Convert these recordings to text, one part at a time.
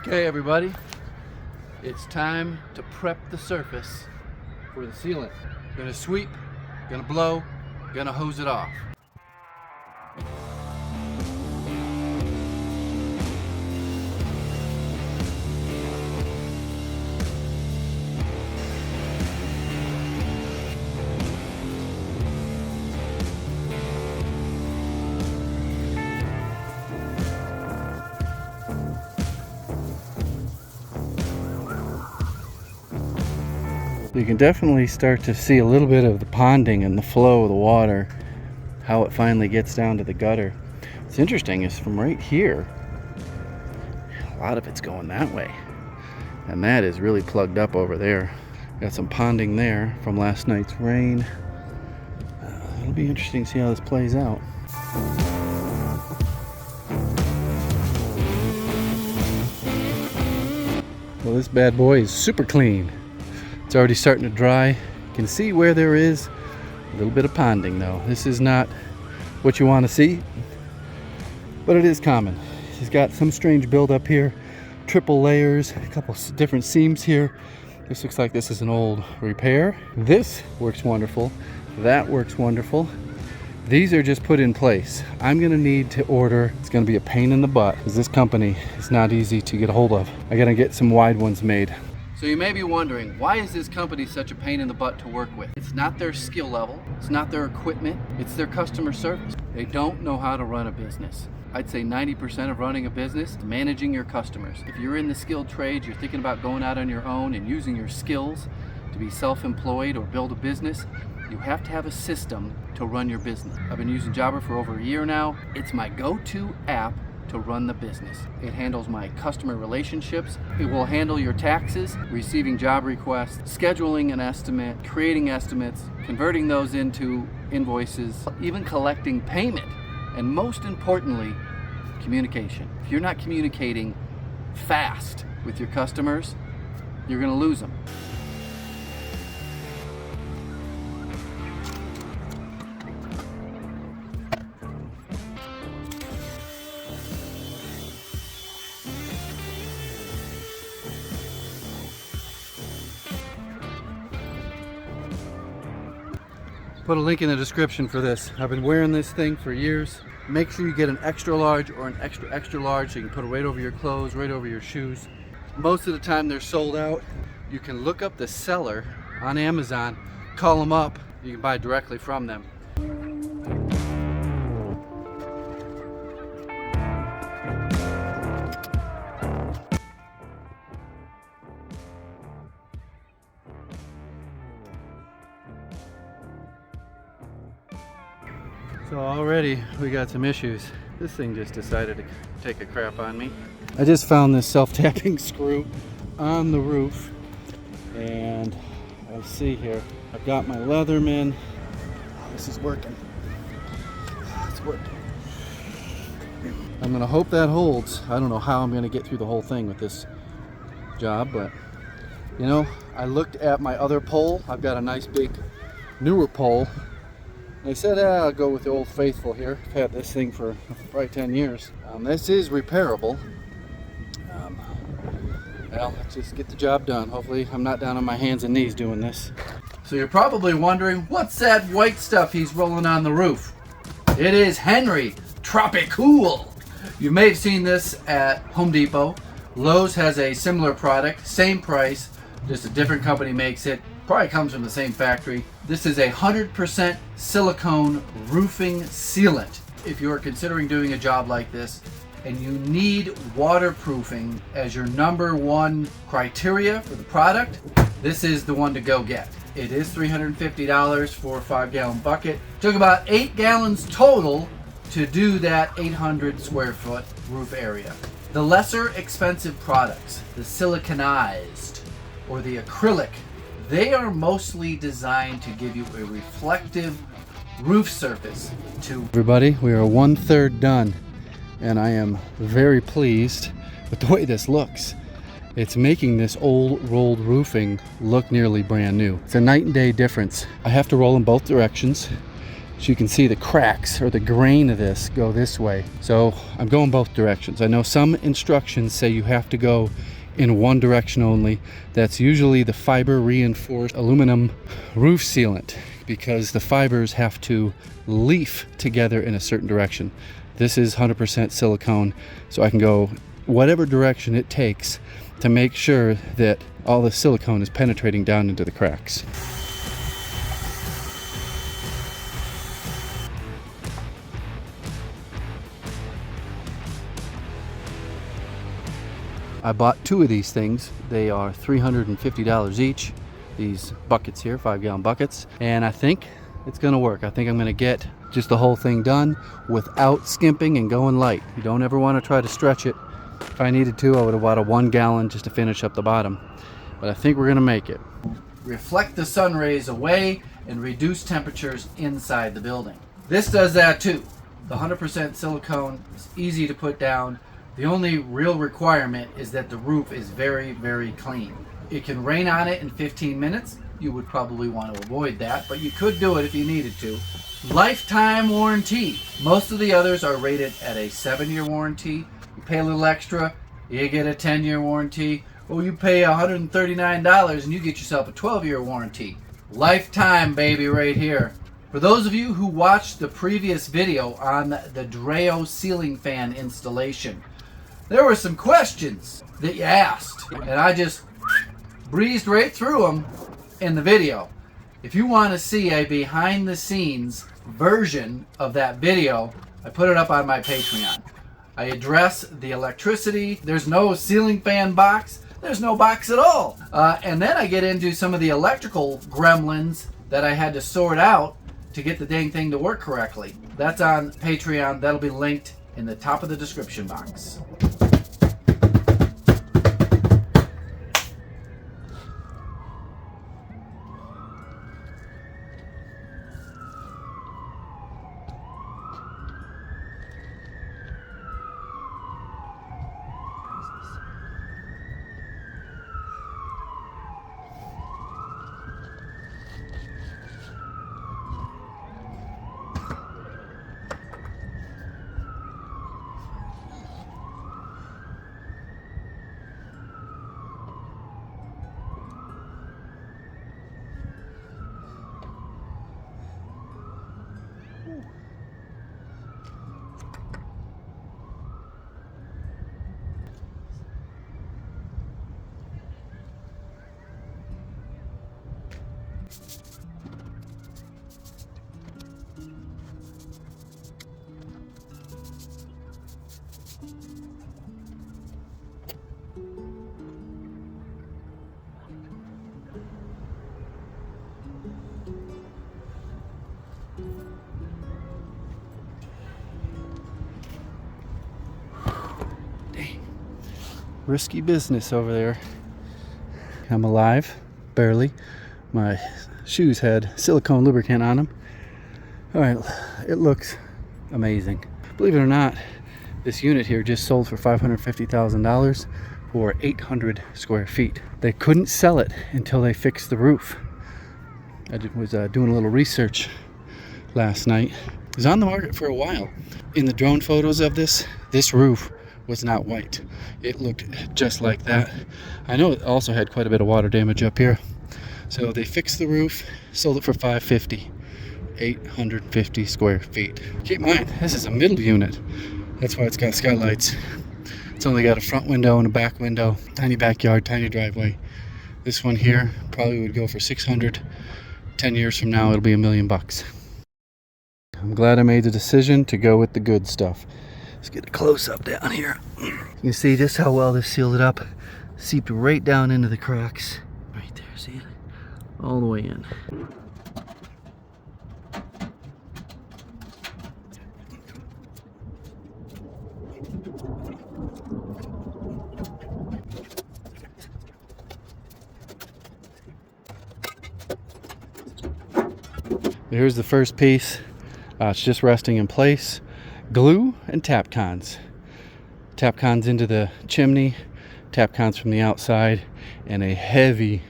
Okay, everybody, it's time to prep the surface for the sealant. Gonna sweep, gonna blow, gonna hose it off. You can definitely start to see a little bit of the ponding and the flow of the water, how it finally gets down to the gutter. What's interesting is from right here, a lot of it's going that way. And that is really plugged up over there. Got some ponding there from last night's rain. It'll be interesting to see how this plays out. Well, this bad boy is super clean. It's already starting to dry. You can see where there is a little bit of ponding though. This is not what you want to see, but it is common. He's got some strange buildup here, triple layers, a couple different seams here. This looks like this is an old repair. This works wonderful. That works wonderful. These are just put in place. I'm gonna need to order. It's gonna be a pain in the butt because this company is not easy to get a hold of. I gotta get some wide ones made. So you may be wondering, why is this company such a pain in the butt to work with? It's not their skill level, it's not their equipment, it's their customer service. They don't know how to run a business. I'd say 90% of running a business is managing your customers. If you're in the skilled trades, you're thinking about going out on your own and using your skills to be self-employed or build a business, you have to have a system to run your business. I've been using Jobber for over a year now. It's my go-to app to run the business. It handles my customer relationships. It will handle your taxes, receiving job requests, scheduling an estimate, creating estimates, converting those into invoices, even collecting payment, and most importantly, communication. If you're not communicating fast with your customers, you're gonna lose them. Put a link in the description for this. I've been wearing this thing for years. Make sure you get an extra large or an extra large so you can put it right over your clothes, right over your shoes. Most of the time they're sold out. You can look up the seller on Amazon, call them up, you can buy directly from them. So already we got some issues. This thing just decided to take a crap on me. I just found this self-tapping screw on the roof, and let's see here. I've got my Leatherman. Oh, this is working. It's working. I'm gonna hope that holds. I don't know how I'm gonna get through the whole thing with this job, but you know, I looked at my other pole. I've got a nice big newer pole. I said, I'll go with the old faithful here. I've had this thing for probably 10 years. This is repairable. Well, let's just get the job done. Hopefully I'm not down on my hands and knees doing this. So you're probably wondering, what's that white stuff he's rolling on the roof? It is Henry Tropicool. You may have seen this at Home Depot. Lowe's has a similar product, same price, just a different company makes it. Probably comes from the same factory. This is 100% silicone roofing sealant. If you are considering doing a job like this and you need waterproofing as your #1 criteria for the product, this is the one to go get. It is $350 for a 5-gallon bucket. Took about 8 gallons total to do that 800 square foot roof area. The lesser expensive products, the siliconized or the acrylic, they are mostly designed to give you a reflective roof surface to... Everybody, we are 1/3 done, and I am very pleased with the way this looks. It's making this old rolled roofing look nearly brand new. It's a night and day difference. I have to roll in both directions, So you can see the cracks or the grain of this go this way. So I'm going both directions. I know some instructions say you have to go in one direction only. That's usually the fiber reinforced aluminum roof sealant, because the fibers have to leaf together in a certain direction. This is 100% silicone, so I can go whatever direction it takes to make sure that all the silicone is penetrating down into the cracks. I bought 2 of these things. They are $350 each. These buckets here, 5-gallon buckets. And I think it's gonna work. I think I'm gonna get just the whole thing done without skimping and going light. You don't ever wanna try to stretch it. If I needed to, I would have bought a 1 gallon just to finish up the bottom. But I think we're gonna make it. Reflect the sun rays away and reduce temperatures inside the building. This does that too. The 100% silicone is easy to put down. The only real requirement is that the roof is very, very clean. It can rain on it in 15 minutes. You would probably want to avoid that, but you could do it if you needed to. Lifetime warranty. Most of the others are rated at a 7-year warranty. You pay a little extra, you get a 10-year warranty. Or you pay $139 and you get yourself a 12-year warranty. Lifetime, baby, right here. For those of you who watched the previous video on the Dreo ceiling fan installation, there were some questions that you asked, and I just breezed right through them in the video. If you want to see a behind the scenes version of that video, I put it up on my Patreon. I address the electricity. There's no ceiling fan box. There's no box at all. And then I get into some of the electrical gremlins that I had to sort out to get the dang thing to work correctly. That's on Patreon. That'll be linked in the top of the description box. Risky business over there. I'm alive, barely. My shoes had silicone lubricant on them. All right, it looks amazing. Believe it or not, this unit here just sold for $550,000 for 800 square feet. They couldn't sell it until they fixed the roof. I was doing a little research last night. It was on the market for a while. In the drone photos of this roof was not white. It looked just like that. I know it also had quite a bit of water damage up here. So they fixed the roof, sold it for $550, 850 square feet. Keep in mind, this is a middle unit. That's why it's got skylights. It's only got a front window and a back window, tiny backyard, tiny driveway. This one here probably would go for 600. 10 years from now, it'll be $1 million. I'm glad I made the decision to go with the good stuff. Let's get a close up down here. You can see just how well this sealed it up. Seeped right down into the cracks. Right there, see it? All the way in. Here's the first piece. It's just resting in place. Glue and Tapcons. Tapcons into the chimney, Tapcons from the outside, and a heavy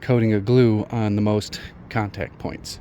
coating of glue on the most contact points.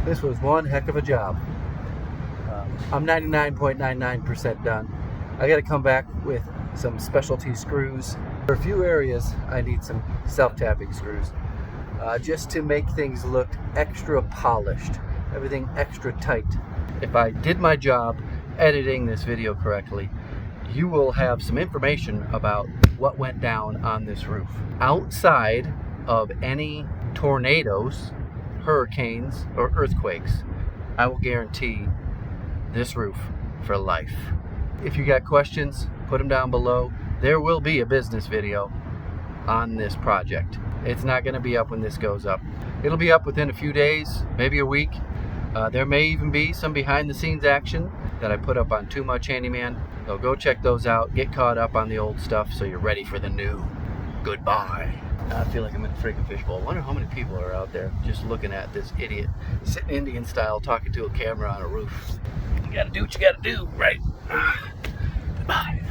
This was one heck of a job. I'm 99.99% done. I got to come back with some specialty screws. For a few areas, I need some self-tapping screws, just to make things look extra polished, everything extra tight. If I did my job editing this video correctly, you will have some information about what went down on this roof. Outside of any tornadoes, hurricanes, or earthquakes, I will guarantee this roof for life. If you got questions, put them down below. There will be a business video on this project. It's not going to be up when this goes up. It'll be up within a few days, maybe a week. There may even be some behind the scenes action that I put up on Too Much Handyman. So go check those out. Get caught up on the old stuff so you're ready for the new. Goodbye. I feel like I'm in a freaking fishbowl. I wonder how many people are out there just looking at this idiot sitting Indian style talking to a camera on a roof. You gotta do what you gotta do, right? Goodbye.